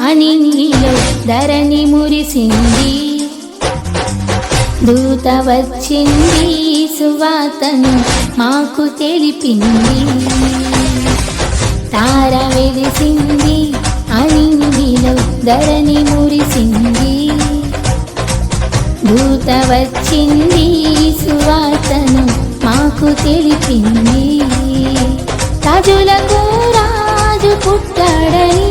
అనిలో ధరణి మురిసింది, దూత వచ్చింది, సువార్తను మాకు తెలిపింది. తార వెలిసింది, అనిలో ధరణి మురిసింది, దూత వచ్చింది, సువార్తను మాకు తెలిపింది. రాజులకు రాజు పుట్టాడని,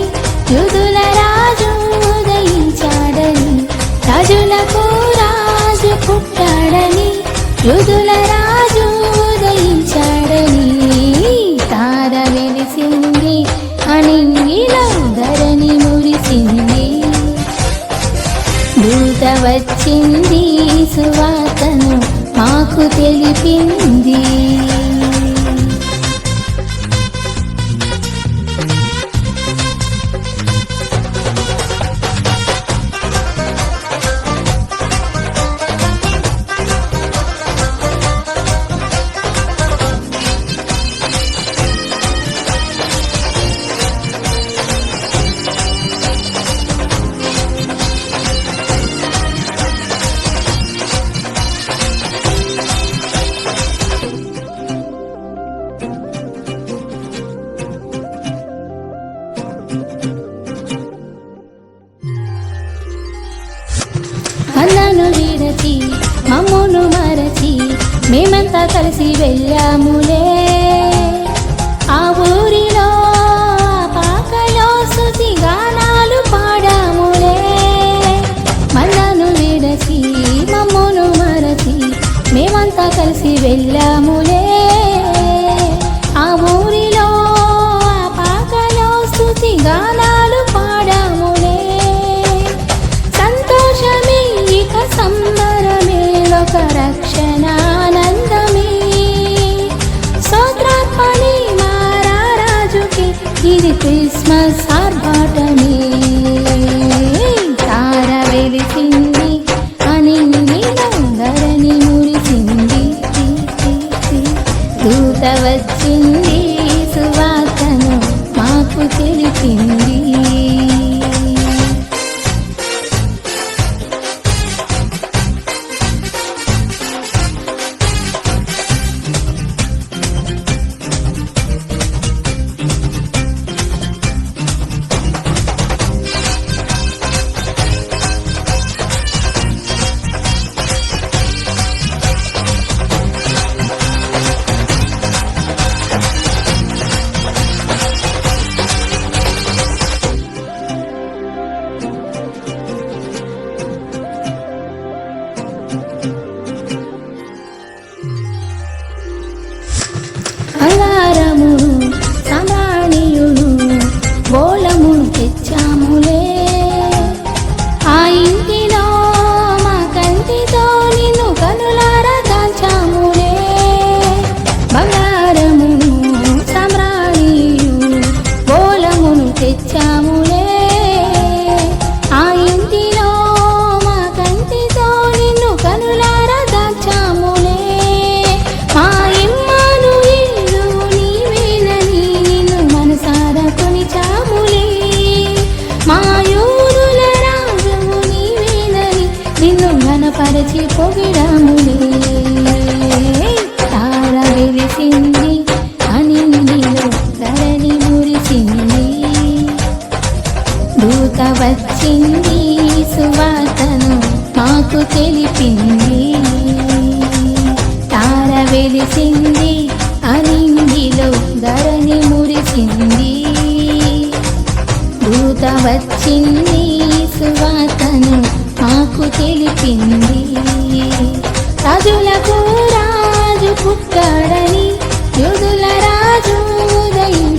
యూదుల రాజు ఉదయించాడని. రాజులకు రాజు పుట్టాడని, యూదుల రాజు ఉదయించాడని. తార వెలిసింది, అనిలో ధరణి మురిసింది, దూత వచ్చింది, సువార్తను మాకు తెలిపింది. అన్నను విడచి మమ్మును మరచి మేమంతా కలిసి వెళ్ళాములే. ఆ ఊరిలో పాకలో స్తుతి గానాలు పాడాములే. అన్నను విడచి మమ్మును మరచి మేమంతా కలిసి వెళ్ళాములే. ఆ ఊరిలో పాకలో స్తుతి గానాలు పాడాములే. సంతోషమే ఇక సంబరమే, ఒక రక్షణానందమే. స్తోత్రార్పణే మా రాజుకి, ఇది క్రిస్మస్ ఆర్భాటమే. తార వెలిసింది, అనిలో ధరణి మురిసింది, దూత వచ్చింది, సువార్తను మాకు తెలిపింది. అలారమును సమాణియును బోళమును తెచ్చాములే. ఆ ఇంటిలో మా కంటితో నిన్ను కనులారా దాచాములే. బంగారమును సమ్రాణియు బోళమును తెచ్చాములే. ఆ ఇంటిలో మా కంటితో నిన్ను కనులారా దాచాములే. మా పరచి పొగిడాములే. తార వెలిసింది, అనిలో ధరణి మురిసింది, దూత వచ్చింది, సువార్తను మాకు తెలిపింది. తార వెలిసింది, అనిలో ధరణి మురిసింది, దూత వచ్చింది, సువార్తను మాకు తెలిపింది. రాజులకు రాజు పుట్టాడని, యూదుల రాజు ఉదయించాడని.